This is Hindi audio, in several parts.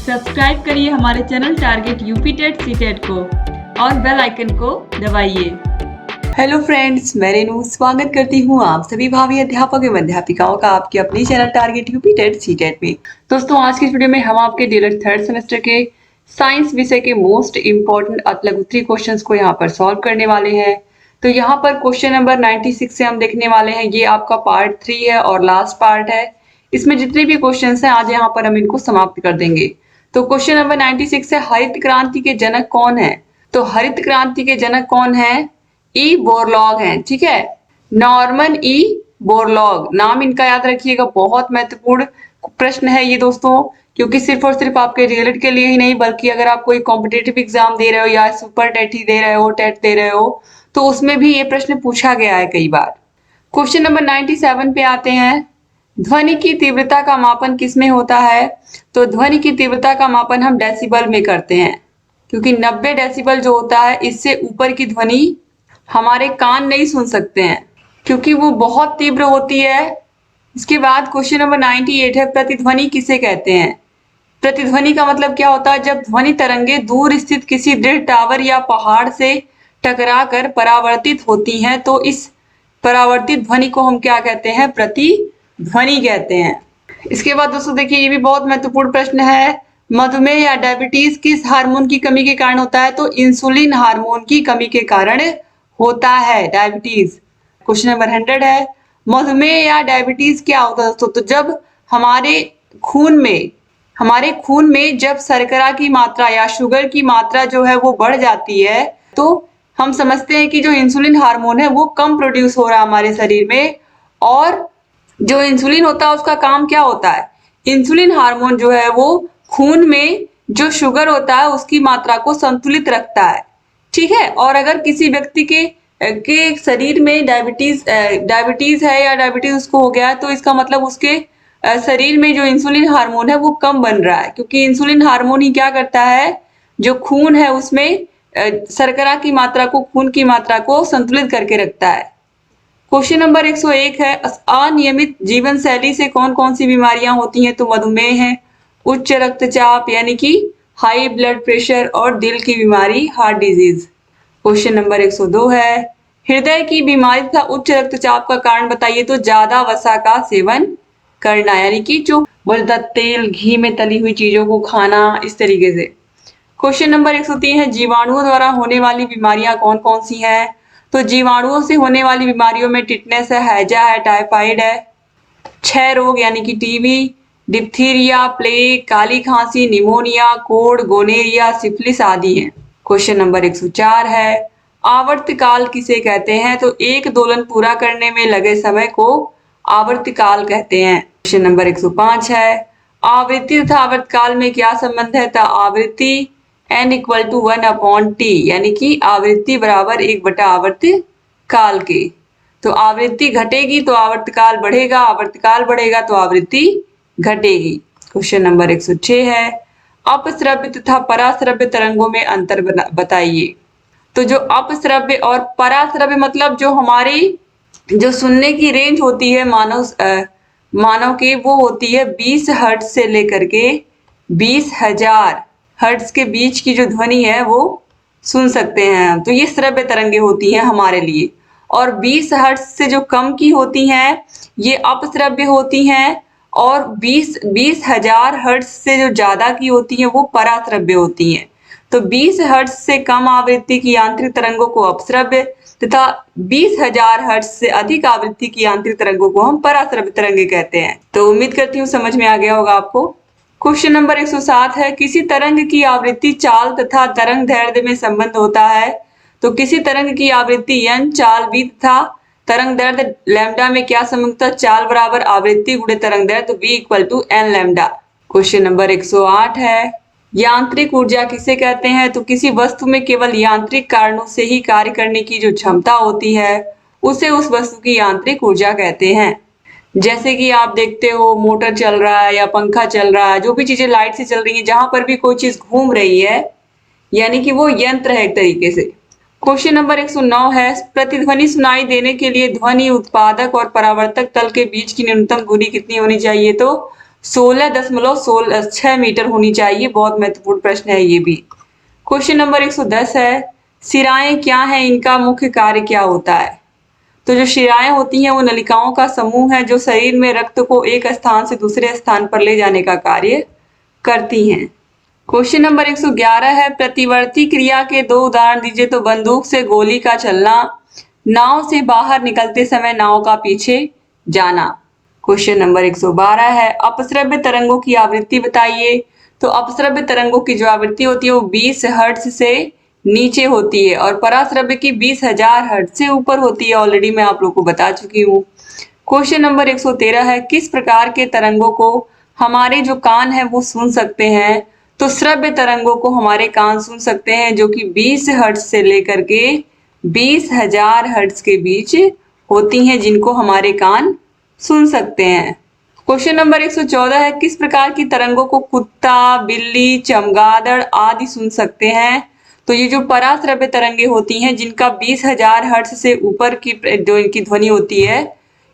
सब्सक्राइब करिए हमारे channel target UP TET CTET को और बेल आइकन को दबाइए। हेलो फ्रेंड्स, मैं रेनू स्वागत करती हूँ आप सभी भावी अध्यापक एवं अध्यापिकाओं का आपके अपने channel target UP TET CTET में। दोस्तों, आज की इस वीडियो में हम आपके डीएलएड थर्ड सेमेस्टर के साइंस विषय के मोस्ट इंपॉर्टेंट लघुत्तरी क्वेश्चंस को यहाँ पर सॉल्व करने वाले हैं। तो यहाँ पर क्वेश्चन नंबर 96 से हम देखने वाले हैं। ये आपका पार्ट 3 है और लास्ट पार्ट है। इसमें जितने भी क्वेश्चन हैं आज यहाँ पर हम इनको समाप्त कर देंगे। तो क्वेश्चन नंबर 96 है, हरित क्रांति के जनक कौन है? तो हरित क्रांति के जनक कौन है? ई बोरलॉग हैं। ठीक है, नॉर्मन ई बोरलॉग नाम इनका याद रखिएगा। बहुत महत्वपूर्ण प्रश्न है ये दोस्तों, क्योंकि सिर्फ और सिर्फ आपके डीएलएड के लिए ही नहीं, बल्कि अगर आप कोई कॉम्पिटेटिव एग्जाम दे रहे हो या सुपर टेट ही दे रहे हो, टेट दे रहे हो, तो उसमें भी ये प्रश्न पूछा गया है कई बार। क्वेश्चन नंबर 97 पे आते हैं। ध्वनि की तीव्रता का मापन किसमें होता है? तो ध्वनि की तीव्रता का मापन हम डेसिबल में करते हैं, क्योंकि 90 डेसिबल जो होता है, इससे ऊपर की ध्वनि हमारे कान नहीं सुन सकते हैं, क्योंकि वो बहुत तीव्र होती है। इसके बाद क्वेश्चन नंबर 98 है, प्रतिध्वनि किसे कहते हैं? प्रतिध्वनि का मतलब क्या होता है? जब ध्वनि तरंगे दूर स्थित किसी दृढ़ टावर या पहाड़ से टकराकर परावर्तित होती हैं, तो इस परावर्तित ध्वनि को हम क्या कहते हैं? प्रतिध्वनि कहते हैं। इसके बाद दोस्तों देखिए, ये भी बहुत महत्वपूर्ण प्रश्न है। मधुमेह या डायबिटीज किस हार्मोन की कमी के कारण होता है? तो इंसुलिन हार्मोन की कमी के कारण होता है डायबिटीज। क्वेश्चन नंबर 100 है, मधुमेह या डायबिटीज क्या होता है दोस्तों? तो जब हमारे खून में जब शर्करा की मात्रा या शुगर की मात्रा जो है वो बढ़ जाती है, तो हम समझते हैं कि जो इंसुलिन हार्मोन है वो कम प्रोड्यूस हो रहा है हमारे शरीर में। और जो इंसुलिन होता है उसका काम क्या होता है? इंसुलिन हार्मोन जो है वो खून में जो शुगर होता है उसकी मात्रा को संतुलित रखता है। ठीक है, और अगर किसी व्यक्ति के शरीर में डायबिटीज है या डायबिटीज उसको हो गया है, तो इसका मतलब उसके शरीर में जो इंसुलिन हार्मोन है वो कम बन रहा है, क्योंकि इंसुलिन हार्मोन ही क्या करता है? जो खून है उसमें शर्करा की मात्रा को, खून की मात्रा को संतुलित करके रखता है। क्वेश्चन नंबर 101 है, अनियमित जीवन शैली से कौन कौन सी बीमारियां होती हैं? तो मधुमेह है, उच्च रक्तचाप यानी कि हाई ब्लड प्रेशर, और दिल की बीमारी, हार्ट डिजीज। क्वेश्चन नंबर 102 है, हृदय की बीमारी तथा उच्च रक्तचाप का कारण बताइए? तो ज्यादा वसा का सेवन करना, यानी कि जो ज्यादा तेल घी में तली हुई चीजों को खाना, इस तरीके से। क्वेश्चन नंबर 103 है, जीवाणुओं द्वारा होने वाली बीमारियां कौन कौन सी हैं? तो जीवाणुओं से होने वाली बीमारियों में टिटनेस है, हैजा है, टाइफाइड है, क्षय रोग यानी कि टीबी, डिप्थीरिया, प्लेग, काली खांसी, निमोनिया, कोढ़, गोनेरिया, सिफिलिस आदि हैं। क्वेश्चन नंबर 104 है, आवर्तकाल किसे कहते हैं? तो एक दोलन पूरा करने में लगे समय को आवर्तकाल कहते हैं। क्वेश्चन नंबर 105 है, आवृत्ति तथा आवर्तकाल में क्या संबंध है? तो आवृत्ति n इक्वल टू 1/t, यानी कि आवृत्ति बराबर 1 बटा आवर्तकाल के। तो आवृत्ति घटेगी तो आवर्तकाल बढ़ेगा, आवर्तकाल बढ़ेगा तो आवृत्ति घटेगी। क्वेश्चन नंबर 106 है, अपश्रव्य तथा पराश्रव्य तरंगों में अंतर बताइए? तो जो अपश्रव्य और पराश्रव्य मतलब जो हमारी जो सुनने की रेंज होती है मानव की, वो होती है 20 हर्ट्ज से लेकर के 20,000 हर्ट्ज के बीच की जो ध्वनि है वो सुन सकते हैं हम। तो ये श्रव्य तरंगे होती हैं हमारे लिए। और 20 हर्ट्ज से जो कम की होती हैं ये अपश्रव्य होती हैं, और 20,000 हर्ट्ज से जो ज्यादा की होती हैं वो पराश्रव्य होती हैं। तो 20 हर्ट्ज से कम आवृत्ति की यांत्रिक तरंगों को अपश्रव्य तथा 20,000 हर्ट्ज से अधिक आवृत्ति की यांत्रिक तरंगों को हम पराश्रव्य तरंगे कहते हैं। तो उम्मीद करती हूँ समझ में आ गया होगा आपको। क्वेश्चन नंबर 107 है, किसी तरंग की आवृत्ति चाल तथा तरंग दैर्ध्य में संबंध होता है? तो किसी तरंग की आवृत्ति n, चाल v तथा तरंग दैर्ध्य लैम्डा में क्या संबंध था? चाल बराबर आवृत्ति गुणे तरंग दैर्ध्य, तो v equal to n lambda. Question number 108 है, यांत्रिक ऊर्जा किसे कहते हैं? तो किसी वस्तु में केवल यांत्रिक कारणों से ही कार्य करने की जो क्षमता होती है उसे उस वस्तु की यांत्रिक ऊर्जा कहते हैं। जैसे कि आप देखते हो मोटर चल रहा है या पंखा चल रहा है, जो भी चीजें लाइट से चल रही है, जहां पर भी कोई चीज घूम रही है, यानी कि वो यंत्र है एक तरीके से। क्वेश्चन नंबर 109 है, प्रतिध्वनि सुनाई देने के लिए ध्वनि उत्पादक और परावर्तक तल के बीच की न्यूनतम दूरी कितनी होनी चाहिए? तो 16.6 मीटर होनी चाहिए। बहुत महत्वपूर्ण प्रश्न है ये भी। क्वेश्चन नंबर 110 है, शिराएं क्या है, इनका मुख्य कार्य क्या होता है? तो जो शिराएं होती हैं वो नलिकाओं का समूह है जो शरीर में रक्त को एक स्थान से दूसरे स्थान पर ले जाने का कार्य करती हैं। क्वेश्चन नंबर 111 है, प्रतिवर्ती क्रिया के 2 उदाहरण दीजिए। तो बंदूक से गोली का चलना, नाव से बाहर निकलते समय नाव का पीछे जाना। क्वेश्चन नंबर 112 है, अपश्रव्य तरंगों की आवृत्ति बताइए। तो अपश्रव्य तरंगों की जो आवृत्ति होती है वो 20 हर्ट्ज से नीचे होती है और पराश्रव्य की 20,000 हर्ट्ज से ऊपर होती है। ऑलरेडी मैं आप लोग को बता चुकी हूँ। क्वेश्चन नंबर 113 है, किस प्रकार के तरंगों को हमारे जो कान है वो सुन सकते हैं? तो श्रव्य तरंगों को हमारे कान सुन सकते हैं जो कि 20 हर्ट्ज से लेकर के 20,000 हर्ट्ज के बीच होती हैं, जिनको हमारे कान सुन सकते हैं। क्वेश्चन नंबर 114 है, किस प्रकार की तरंगों को कुत्ता, बिल्ली, चमगादड़ आदि सुन सकते हैं? तो ये जो पराश्रव्य तरंगे होती हैं जिनका 20,000 हर्ट्ज से ऊपर की जो इनकी ध्वनि होती है,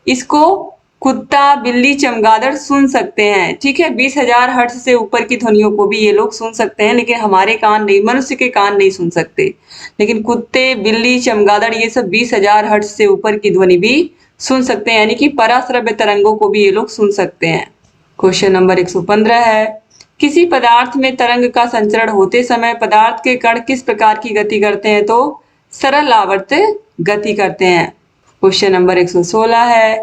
इसको कुत्ता, बिल्ली, चमगादड़ सुन सकते हैं। ठीक है, 20,000 हर्ट्ज से ऊपर की ध्वनियों को भी ये लोग सुन सकते हैं, लेकिन हमारे कान नहीं, मनुष्य के कान नहीं सुन सकते। लेकिन कुत्ते, बिल्ली, चमगादड़ ये सब 20,000 हर्ट्ज से ऊपर की ध्वनि भी सुन सकते हैं, यानी कि पराश्रव्य तरंगों को भी ये लोग सुन सकते हैं। क्वेश्चन नंबर 115 है, किसी पदार्थ में तरंग का संचरण होते समय पदार्थ के कण किस प्रकार की गति करते हैं? तो सरल आवर्त गति करते हैं। क्वेश्चन नंबर 116 है,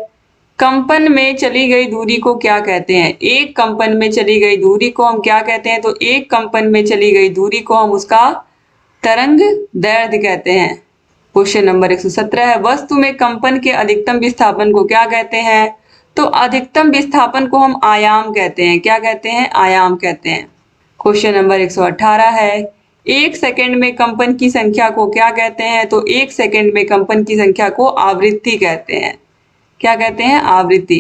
कंपन में चली गई दूरी को क्या कहते हैं? एक कंपन में चली गई दूरी को हम क्या कहते हैं? तो एक कंपन में चली गई दूरी को हम उसका तरंग दैर्ध्य कहते हैं। क्वेश्चन नंबर 117 है, वस्तु में कंपन के अधिकतम विस्थापन को क्या कहते हैं? तो अधिकतम विस्थापन को हम आयाम कहते हैं। क्या कहते हैं? आयाम कहते हैं। क्वेश्चन नंबर 118 है, एक सेकंड में कंपन की संख्या को क्या कहते हैं? तो एक सेकंड में कंपन की संख्या को आवृत्ति कहते हैं। क्या कहते हैं? आवृत्ति।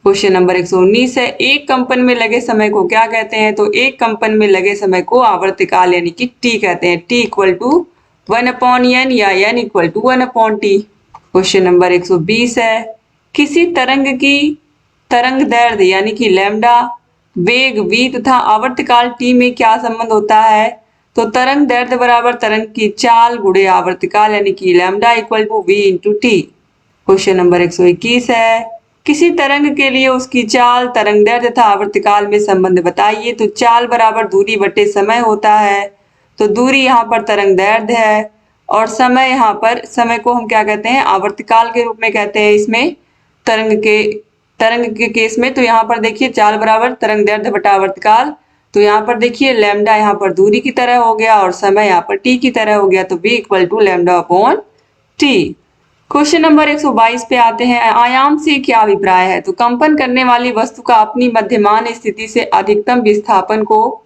क्वेश्चन नंबर 119 है, एक कंपन में लगे समय को क्या कहते हैं? तो एक कंपन में लगे समय को आवर्तकाल यानी कि टी कहते हैं। टी इक्वल टू 1/n या n equal to 1/t। Question number 120 है, किसी तरंग की तरंग दैर्ध्य यानी कि लैम्डा, वेग v तथा आवर्तकाल t में क्या संबंध होता है? तो तरंग दैर्ध्य बराबर तरंग की चाल गुणे आवर्तकाल यानी कि lambda equal to v into T. Question number 121 है, किसी तरंग के लिए उसकी चाल, तरंग दैर्ध्य तथा आवर्तकाल में संबंध बताइए। तो चाल बराबर दूरी बटे समय होता है। तो दूरी यहाँ पर तरंग दैर्ध्य है और समय यहाँ पर, समय को हम क्या कहते हैं? आवर्तकाल के रूप में कहते हैं इसमें तरंग के केस में। तो यहाँ पर देखिए चाल बराबर तरंग दैर्ध्य बटा आवर्तकाल। तो यहाँ पर देखिए लैम्डा यहाँ पर दूरी की तरह हो गया और समय यहाँ पर टी की तरह हो गया। तो v equal to lambda upon T. Question number 122 पे आते हैं, आयाम से क्या अभिप्राय है? तो कंपन करने वाली वस्तु का अपनी मध्यमान स्थिति से अधिकतम विस्थापन को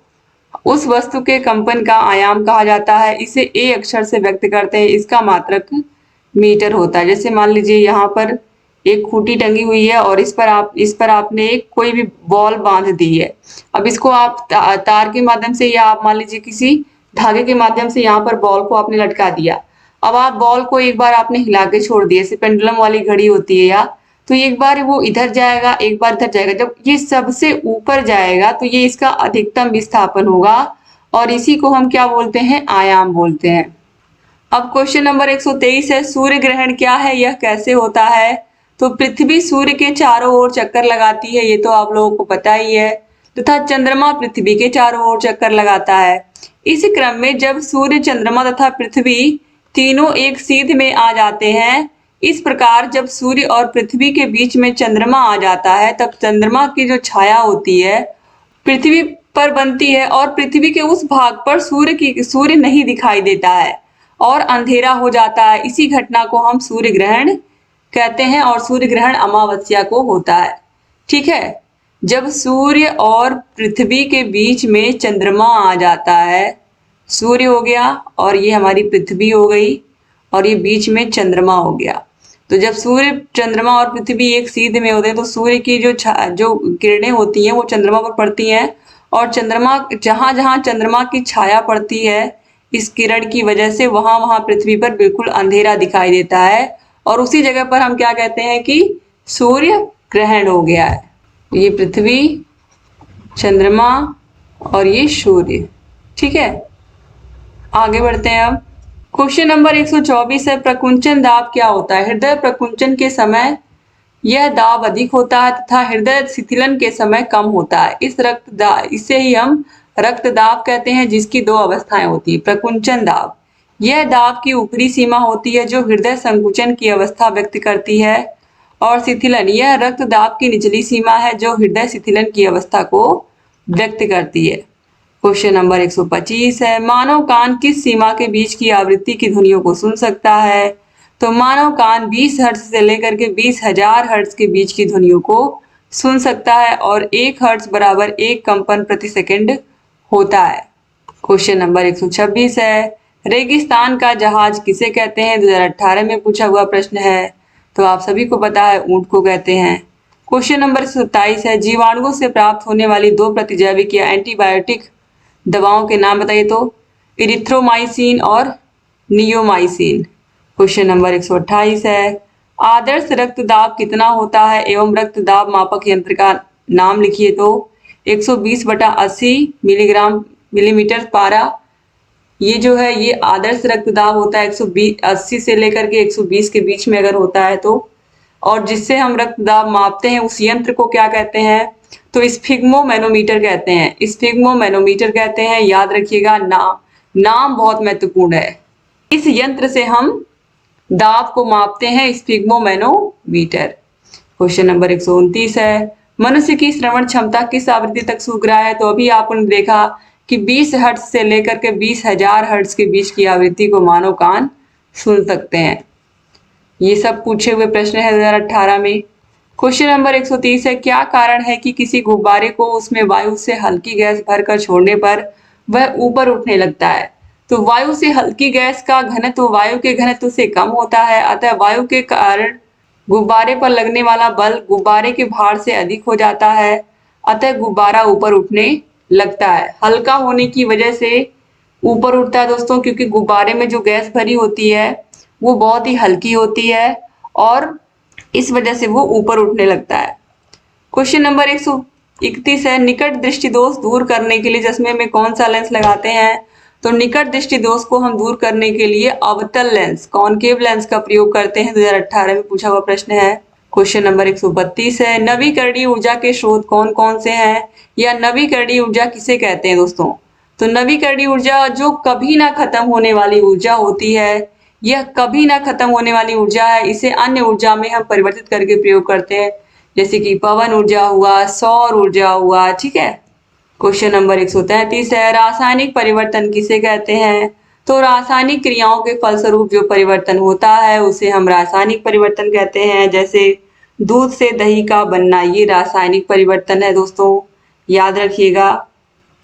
उस वस्तु के कंपन का आयाम कहा जाता है। इसे ए अक्षर से व्यक्त करते हैं। इसका मात्रक मीटर होता है। जैसे मान लीजिए यहाँ पर एक खूंटी टंगी हुई है और इस पर आपने एक कोई भी बॉल बांध दी है। अब इसको आप तार के माध्यम से या आप मान लीजिए किसी धागे के माध्यम से यहाँ पर बॉल को आपने लटका दिया। अब आप बॉल को एक बार आपने हिला के छोड़ दिया, जैसे पेंडुलम वाली घड़ी होती है या, तो एक बार वो इधर जाएगा, एक बार इधर जाएगा। जब ये सबसे ऊपर जाएगा तो ये इसका अधिकतम विस्थापन होगा और इसी को हम क्या बोलते हैं? आयाम बोलते हैं। अब क्वेश्चन नंबर 123 है, सूर्य ग्रहण क्या है, यह कैसे होता है? तो पृथ्वी सूर्य के चारों ओर चक्कर लगाती है, ये तो आप लोगों को पता ही है, तथा चंद्रमा पृथ्वी के चारों ओर चक्कर लगाता है। इस क्रम में जब सूर्य, चंद्रमा तथा पृथ्वी तीनों एक सीध में आ जाते हैं, इस प्रकार जब सूर्य और पृथ्वी के बीच में चंद्रमा आ जाता है तब चंद्रमा की जो छाया होती है पृथ्वी पर बनती है और पृथ्वी के उस भाग पर सूर्य नहीं दिखाई देता है और अंधेरा हो जाता है। इसी घटना को हम सूर्य ग्रहण कहते हैं और सूर्य ग्रहण अमावस्या को होता है। ठीक है, जब सूर्य और पृथ्वी के बीच में चंद्रमा आ जाता है, सूर्य हो गया और ये हमारी पृथ्वी हो गई और ये बीच में चंद्रमा हो गया। तो जब सूर्य, चंद्रमा और पृथ्वी एक सीध में होते हैं तो सूर्य की जो किरणें होती हैं वो चंद्रमा पर पड़ती हैं और चंद्रमा, जहां जहां चंद्रमा की छाया पड़ती है इस किरण की वजह से, वहां वहां पृथ्वी पर बिल्कुल अंधेरा दिखाई देता है और उसी जगह पर हम क्या कहते हैं कि सूर्य ग्रहण हो गया है। ये पृथ्वी, चंद्रमा और ये सूर्य। ठीक है, आगे बढ़ते हैं अब। क्वेश्चन नंबर 124 है, प्रकुंचन दाब क्या होता है? हृदय प्रकुंचन के समय यह दाब अधिक होता है तथा हृदय शिथिलन के समय कम होता है। इसे ही हम रक्त दाब कहते हैं, जिसकी दो अवस्थाएं होती है। प्रकुंचन दाब, यह दाब की ऊपरी सीमा होती है जो हृदय संकुचन की अवस्था व्यक्त करती है, और शिथिलन, यह रक्त दाब की निचली सीमा है जो हृदय शिथिलन की अवस्था को व्यक्त करती है। क्वेश्चन नंबर 125 है, मानव कान किस सीमा के बीच की आवृत्ति की ध्वनियों को सुन सकता है? तो मानव कान 20 हर्ट्ज से लेकर के 20,000 हर्ट्ज के बीच की ध्वनियों को सुन सकता है, और 1 हर्ट्ज बराबर 1 कंपन प्रति सेकंड होता है। क्वेश्चन नंबर 126 है, रेगिस्तान का जहाज किसे कहते हैं? 2018 में पूछा हुआ प्रश्न है, तो आप सभी को पता है, ऊंट को कहते हैं। क्वेश्चन नंबर 27 है, जीवाणुओं से प्राप्त होने वाली दो प्रतिजैविक या एंटीबायोटिक दवाओं के नाम बताइए। तो इरिथ्रोमाइसिन और नियोमाइसिन। क्वेश्चन नंबर 128 है, आदर्श रक्तदाब कितना होता है एवं रक्तदाब मापक यंत्र का नाम लिखिए। तो 120/80 मिलीग्राम मिलीमीटर पारा, ये जो है ये आदर्श रक्तदाब होता है। 120 से लेकर के 120 के बीच में अगर होता है तो, और जिससे हम रक्तदाब मापते हैं उस यंत्र को क्या कहते हैं? तो स्फिग्मोमैनोमीटर कहते हैं। स्फिग्मोमैनोमीटर कहते हैं, याद रखिएगा, नाम बहुत महत्वपूर्ण है। इस यंत्र से हम दाब को मापते हैं, स्फिग्मोमैनोमीटर। क्वेश्चन नंबर 129 है, मनुष्य की श्रवण क्षमता किस आवृत्ति तक सूख रहा है? तो अभी आपने देखा कि 20 हर्ट्ज से लेकर के 20,000 हर्ट्ज के बीच की आवृत्ति को मानव कान सुन सकते हैं। ये सब पूछे हुए प्रश्न है 2018 में। क्वेश्चन नंबर 130 है, क्या कारण है कि किसी गुब्बारे को उसमें वायु से हल्की गैस भरकर छोड़ने पर वह ऊपर उठने लगता है? तो वायु से हल्की गैस का घनत्व वायु के घनत्व से कम होता है, अतः वायु के कारण गुब्बारे पर लगने वाला बल गुब्बारे के भार से अधिक हो जाता है, अतः गुब्बारा ऊपर उठने लगता है। हल्का होने की वजह से ऊपर उठता है दोस्तों, क्योंकि गुब्बारे में जो गैस भरी होती है वो बहुत ही हल्की होती है, और इस वजह से वो ऊपर उठने लगता है। क्वेश्चन नंबर 131 है, निकट दृष्टि दोष दूर करने के लिए चश्मे में कौन सा लेंस लगाते हैं? तो निकट दृष्टि दोष को हम दूर करने के लिए अवतल लेंस, कॉनकेव लेंस का प्रयोग करते हैं। 2018 में पूछा हुआ प्रश्न है। क्वेश्चन नंबर 132 है, नवीकरणीय ऊर्जा के स्रोत कौन कौन से हैं, या नवीकरणीय ऊर्जा किसे कहते हैं दोस्तों? तो नवीकरणीय ऊर्जा जो कभी ना खत्म होने वाली ऊर्जा होती है, यह कभी ना खत्म होने वाली ऊर्जा है। इसे अन्य ऊर्जा में हम परिवर्तित करके प्रयोग करते हैं, जैसे कि पवन ऊर्जा हुआ, सौर ऊर्जा हुआ। ठीक है। क्वेश्चन नंबर 133 है, रासायनिक परिवर्तन किसे कहते हैं? तो रासायनिक क्रियाओं के फलस्वरूप जो परिवर्तन होता है उसे हम रासायनिक परिवर्तन कहते हैं। जैसे दूध से दही का बनना, ये रासायनिक परिवर्तन है दोस्तों, याद रखिएगा।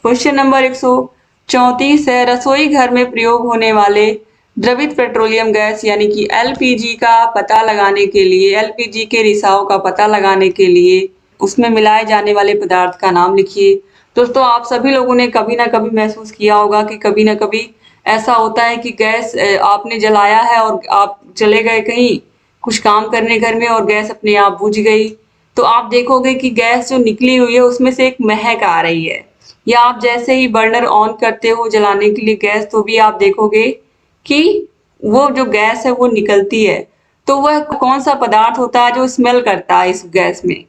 क्वेश्चन नंबर 134 है, रसोई घर में प्रयोग होने वाले द्रवित पेट्रोलियम गैस यानी कि एलपीजी का पता लगाने के लिए, एलपीजी के रिसाव का पता लगाने के लिए उसमें मिलाए जाने वाले पदार्थ का नाम लिखिए। दोस्तों, आप सभी लोगों ने कभी ना कभी महसूस किया होगा कि कभी ना कभी ऐसा होता है कि गैस आपने जलाया है और आप चले गए कहीं कुछ काम करने घर में और गैस अपने आप बुझ गई, तो आप देखोगे कि गैस जो निकली हुई है उसमें से एक महक आ रही है। या आप जैसे ही बर्नर ऑन करते हो जलाने के लिए गैस, तो भी आप देखोगे कि वो जो गैस है वो निकलती है। तो वह कौन सा पदार्थ होता है जो स्मेल करता है इस गैस में?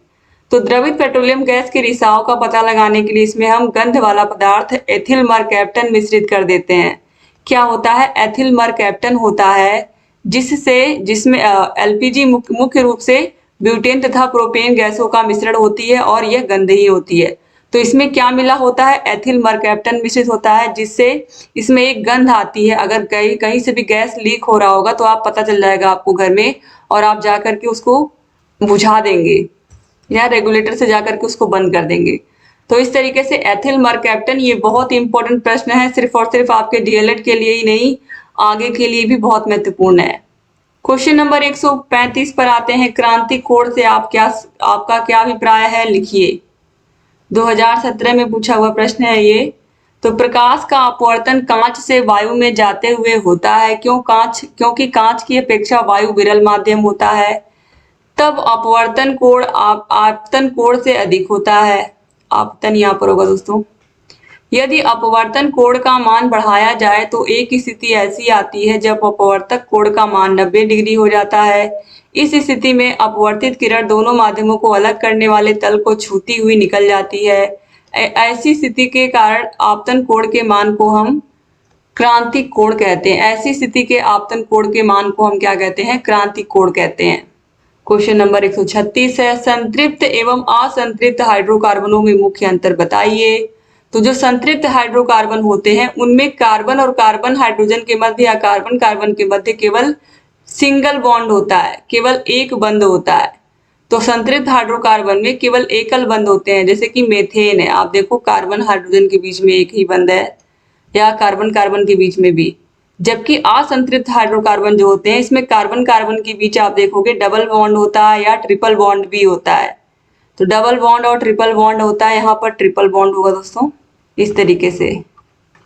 तो द्रवित पेट्रोलियम गैस के रिसाव का पता लगाने के लिए इसमें हम गंध वाला पदार्थ एथिल मरकैप्टन मिश्रित कर देते हैं। क्या होता है? एथिल मरकैप्टन होता है, जिसमें एलपीजी मुख्य रूप से ब्यूटेन तथा प्रोपेन गैसों का मिश्रण होती है, और यह गंधहीन होती है। तो इसमें क्या मिला होता है? एथिल मरकैप्टन मिश्रित होता है, जिससे इसमें एक गंध आती है। अगर कहीं से भी गैस लीक हो रहा होगा तो आप पता चल जाएगा आपको घर में, और आप जाकर के उसको बुझा देंगे या रेगुलेटर से जाकर के उसको बंद कर देंगे। तो इस तरीके से एथिल मरकैप्टन, ये बहुत इंपॉर्टेंट प्रश्न है, सिर्फ और सिर्फ आपके डीएलएड के लिए ही नहीं, आगे के लिए भी बहुत महत्वपूर्ण है। क्वेश्चन नंबर 135 पर आते हैं, क्रांति कोण से आपका क्या अभिप्राय है, लिखिए। 2017 में पूछा हुआ प्रश्न है ये। तो प्रकाश का अपवर्तन कांच से वायु में जाते हुए होता है। क्योंकि कांच की अपेक्षा वायु विरल माध्यम होता है, तब अपवर्तन कोण आपतन कोण से अधिक होता है। आपतन यहाँ पर होगा दोस्तों। यदि अपवर्तन कोण का मान बढ़ाया जाए तो एक स्थिति ऐसी आती है जब अपवर्तक कोण का मान 90 डिग्री हो जाता है। इस स्थिति में अपवर्तित किरण दोनों माध्यमों को अलग करने वाले तल को छूती हुई निकल जाती है। ऐसी स्थिति के कारण आपतन कोण के मान को हम क्रांतिक कोण कहते हैं। ऐसी स्थिति के आपतन कोण के मान को हम क्या कहते हैं? क्रांतिक कोण कहते हैं। क्वेश्चन नंबर 136 है, संतृप्त एवं असंतृप्त हाइड्रोकार्बनों में मुख्य अंतर बताइए। तो जो संतृप्त हाइड्रोकार्बन होते हैं उनमें कार्बन और कार्बन हाइड्रोजन के मध्य या कार्बन कार्बन के मध्य केवल सिंगल बॉन्ड होता है, केवल एक बंध होता है। तो संतृप्त हाइड्रोकार्बन में केवल एकल बंध होते हैं, जैसे कि मेथेन है। आप देखो कार्बन हाइड्रोजन के बीच में एक ही बंध है, या कार्बन कार्बन के बीच में भी। जबकि असंतृप्त हाइड्रोकार्बन जो होते हैं इसमें कार्बन कार्बन के बीच आप देखोगे डबल बॉन्ड होता है या ट्रिपल बॉन्ड भी होता है। तो डबल बॉन्ड और ट्रिपल बॉन्ड होता है, यहाँ पर ट्रिपल बॉन्ड होगा दोस्तों। इस तरीके से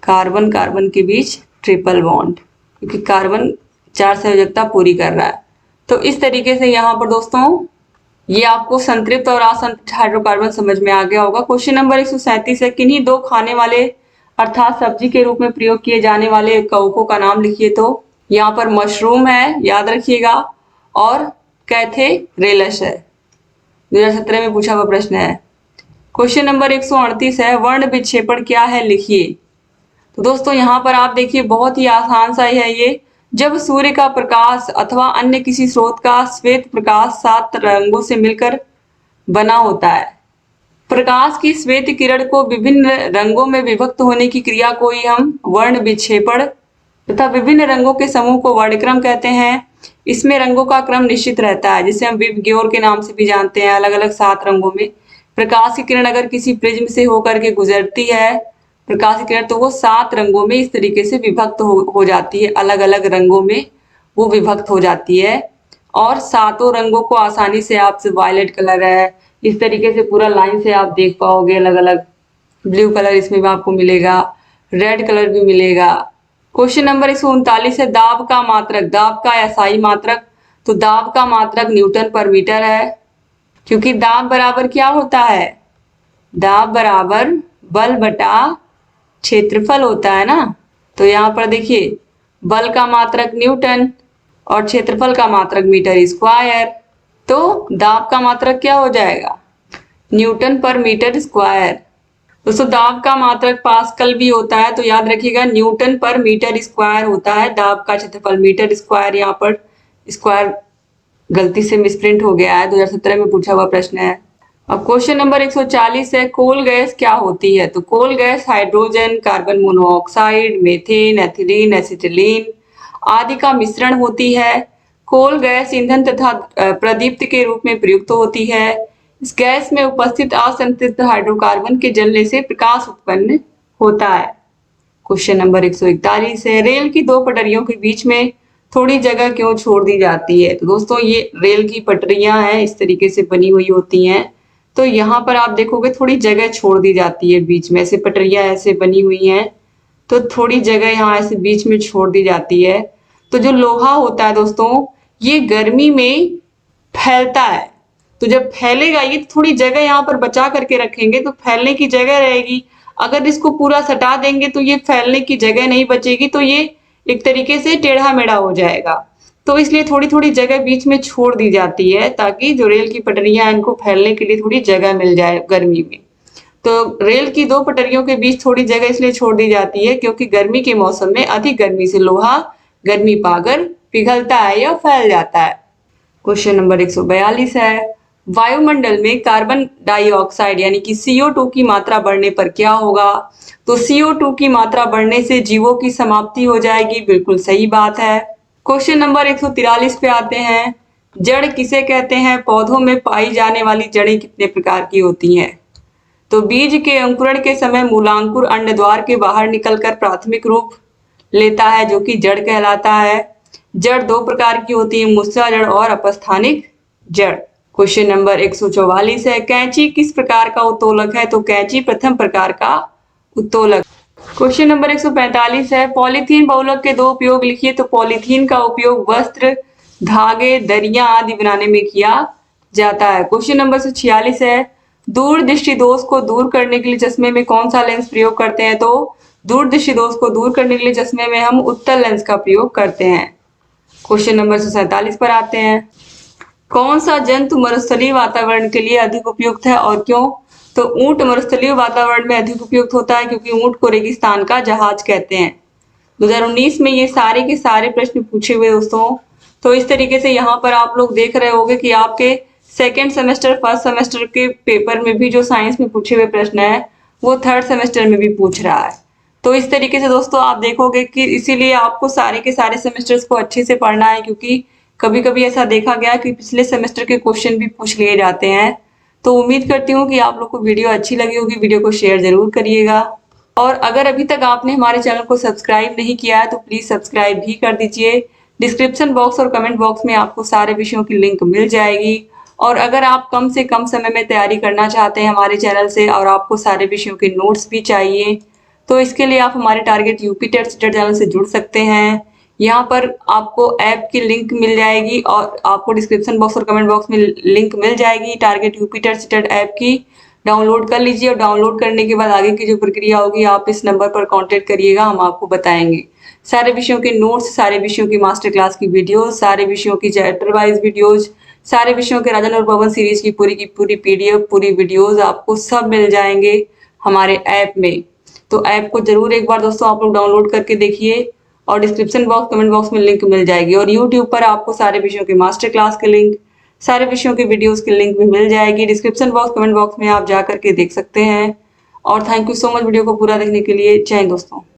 कार्बन कार्बन के बीच ट्रिपल बॉन्ड, क्योंकि कार्बन 4 संयोजकता पूरी कर रहा है। तो इस तरीके से यहाँ पर दोस्तों ये आपको संतृप्त और असंतृप्त हाइड्रोकार्बन समझ में आ गया होगा। क्वेश्चन नंबर 137 है, किन्हीं दो खाने वाले अर्थात सब्जी के रूप में प्रयोग किए जाने वाले कवकों का नाम लिखिए। तो यहाँ पर मशरूम है, याद रखिएगा, और कैथेरेलस है। 2017 में पूछा हुआ प्रश्न है। क्वेश्चन नंबर 138 है, वर्ण विक्षेपण क्या है लिखिए। तो दोस्तों यहाँ पर आप देखिए बहुत ही आसान सा है ये। जब सूर्य का प्रकाश अथवा अन्य किसी स्रोत का श्वेत प्रकाश 7 रंगों से मिलकर बना होता है। प्रकाश की श्वेत किरण को विभिन्न रंगों में विभक्त होने की क्रिया को ही हम वर्ण विक्षेपण तथा विभिन्न रंगों के समूह को वर्णक्रम कहते हैं। इसमें रंगों का क्रम निश्चित रहता है, जिसे हम विबग्योर के नाम से भी जानते हैं। अलग अलग 7 रंगों में प्रकाश की किरण अगर किसी प्रिज्म से होकर के गुजरती है, प्रकाश की किरण, तो वो 7 रंगों में इस तरीके से विभक्त हो जाती है। अलग अलग रंगों में वो विभक्त हो जाती है, और 7 रंगों को आसानी से आपसे वायलेट कलर है, इस तरीके से पूरा लाइन से आप देख पाओगे। अलग अलग ब्लू कलर इसमें भी आपको मिलेगा, रेड कलर भी मिलेगा। क्वेश्चन नंबर 139 है, दाब का मात्रक, दाब का एसआई मात्रक। तो दाब का मात्रक न्यूटन पर मीटर है, क्योंकि दाब बराबर क्या होता है? दाब बराबर बल बटा क्षेत्रफल होता है ना। तो यहाँ पर देखिए बल का मात्रक न्यूटन और क्षेत्रफल का मात्रक मीटर स्क्वायर। तो दाब का मात्रक क्या हो जाएगा? न्यूटन पर मीटर स्क्वायर। दोस्तों दाब का मात्रक पास्कल भी होता है, तो याद रखिएगा न्यूटन पर मीटर स्क्वायर होता है। दाब का क्षेत्रफल मीटर स्क्वायर, यहाँ पर स्क्वायर गलती से मिसप्रिंट हो गया है, 2017 में पूछा हुआ प्रश्न है। अब क्वेश्चन नंबर 140 है, कोल गैस क्या होती है। तो coal gas hydrogen, carbon monoxide, methane, ethylene, acetylene आदि का मिश्रण होती है। कोल गैस ईंधन तथा प्रदीप्त के रूप में प्रयुक्त होती है। इस गैस में उपस्थित असंतृप्त हाइड्रोकार्बन के जलने से प्रकाश उत्पन्न होता है। क्वेश्चन नंबर 141 है, रेल की 2 पटरियों के बीच में थोड़ी जगह क्यों छोड़ दी जाती है। तो दोस्तों ये रेल की पटरियां हैं, इस तरीके से बनी हुई होती हैं। तो यहाँ पर आप देखोगे थोड़ी जगह छोड़ दी जाती है बीच में, ऐसे पटरियां ऐसे बनी हुई हैं, तो थोड़ी जगह यहाँ ऐसे बीच में छोड़ दी जाती है। तो जो लोहा होता है दोस्तों, ये गर्मी में फैलता है, तो जब फैलेगा ये थोड़ी जगह यहाँ पर बचा करके रखेंगे तो फैलने की जगह रहेगी। अगर इसको पूरा सटा देंगे तो ये फैलने की जगह नहीं बचेगी, तो ये एक तरीके से टेढ़ा मेढ़ा हो जाएगा। तो इसलिए थोड़ी थोड़ी जगह बीच में छोड़ दी जाती है, ताकि जो रेल की पटरियां हैं इनको फैलने के लिए थोड़ी जगह मिल जाए गर्मी में। तो रेल की 2 पटरियों के बीच थोड़ी जगह इसलिए छोड़ दी जाती है क्योंकि गर्मी के मौसम में अधिक गर्मी से लोहा गर्मी पाकर पिघलता है या फैल जाता है। क्वेश्चन नंबर 142 है, वायुमंडल में कार्बन डाइऑक्साइड यानी कि CO2 की मात्रा बढ़ने पर क्या होगा। तो CO2 की मात्रा बढ़ने से जीवों की समाप्ति हो जाएगी, बिल्कुल सही बात है। क्वेश्चन नंबर 143 पे आते हैं, जड़ किसे कहते हैं। पौधों में पाई जाने वाली जड़ें कितने प्रकार की होती हैं। तो बीज के अंकुरण के समय मूलांकुर अंड द्वार के बाहर निकलकर प्राथमिक रूप लेता है, जो कि जड़ कहलाता है। जड़ 2 प्रकार की होती है, मूसा जड़ और अपस्थानिक जड़। क्वेश्चन नंबर 144 है, कैंची किस प्रकार का उत्तोलक है। तो कैंची प्रथम प्रकार का उत्तोलक। क्वेश्चन नंबर 145 है, पॉलीथीन बहुलक के 2 उपयोग लिखिए। तो पॉलीथीन का उपयोग वस्त्र, धागे, दरियां आदि बनाने में किया जाता है। क्वेश्चन नंबर 46 है, दूर दृष्टि दोष को दूर करने के लिए चश्मे में कौन सा लेंस प्रयोग करते हैं? तो दूर दृष्टि दोष को दूर करने के लिए चश्मे में हम उत्तल लेंस का प्रयोग करते हैं। क्वेश्चन नंबर 47 पर आते हैं, कौन सा जंतु मरुस्थलीय वातावरण के लिए अधिक उपयुक्त है और क्यों? तो ऊंट मरुस्थलीय वातावरण में अधिक उपयुक्त होता है क्योंकि ऊंट को रेगिस्तान का जहाज कहते हैं। 2019 में ये सारे के सारे प्रश्न पूछे हुए दोस्तों। तो इस तरीके से यहाँ पर आप लोग देख रहे होंगे कि आपके सेकेंड सेमेस्टर फर्स्ट सेमेस्टर के पेपर में भी जो साइंस में पूछे हुए प्रश्न है वो थर्ड सेमेस्टर में भी पूछ रहा है। तो इस तरीके से दोस्तों आप देखोगे कि इसीलिए आपको सारे के सारे सेमेस्टर्स को अच्छे से पढ़ना है, क्योंकि कभी कभी ऐसा देखा गया कि पिछले सेमेस्टर के क्वेश्चन भी पूछ लिए जाते हैं। तो उम्मीद करती हूँ कि आप लोग को वीडियो अच्छी लगी होगी। वीडियो को शेयर जरूर करिएगा और अगर अभी तक आपने हमारे चैनल को सब्सक्राइब नहीं किया है तो प्लीज सब्सक्राइब भी कर दीजिए। डिस्क्रिप्शन बॉक्स और कमेंट बॉक्स में आपको सारे विषयों की लिंक मिल जाएगी। और अगर आप कम से कम समय में तैयारी करना चाहते हैं हमारे चैनल से और आपको सारे विषयों के नोट्स भी चाहिए तो इसके लिए आप हमारे target UP TET CTET channel से जुड़ सकते हैं। यहाँ पर आपको ऐप की लिंक मिल जाएगी और आपको डिस्क्रिप्शन बॉक्स और कमेंट बॉक्स में लिंक मिल जाएगी target UP TET CTET app की। डाउनलोड कर लीजिए और डाउनलोड करने के बाद आगे की जो प्रक्रिया होगी आप इस नंबर पर कांटेक्ट करिएगा, हम आपको बताएंगे। सारे विषयों के नोट्स, सारे विषयों की मास्टर क्लास की वीडियोस, सारे विषयों की चैप्टर वाइज वीडियोज, सारे विषयों के राजन और पवन सीरीज की पूरी पीडीएफ, पूरी वीडियोस आपको सब मिल जाएंगे हमारे ऐप में। तो ऐप को जरूर एक बार दोस्तों आप लोग डाउनलोड करके देखिए और डिस्क्रिप्शन बॉक्स कमेंट बॉक्स में लिंक मिल जाएगी और यूट्यूब पर आपको सारे विषयों के मास्टर क्लास के लिंक, सारे विषयों के वीडियोस की लिंक भी मिल जाएगी। डिस्क्रिप्शन बॉक्स कमेंट बॉक्स में आप जा करके देख सकते हैं। और thank you so much video को पूरा देखने के लिए। जय हिंद दोस्तों।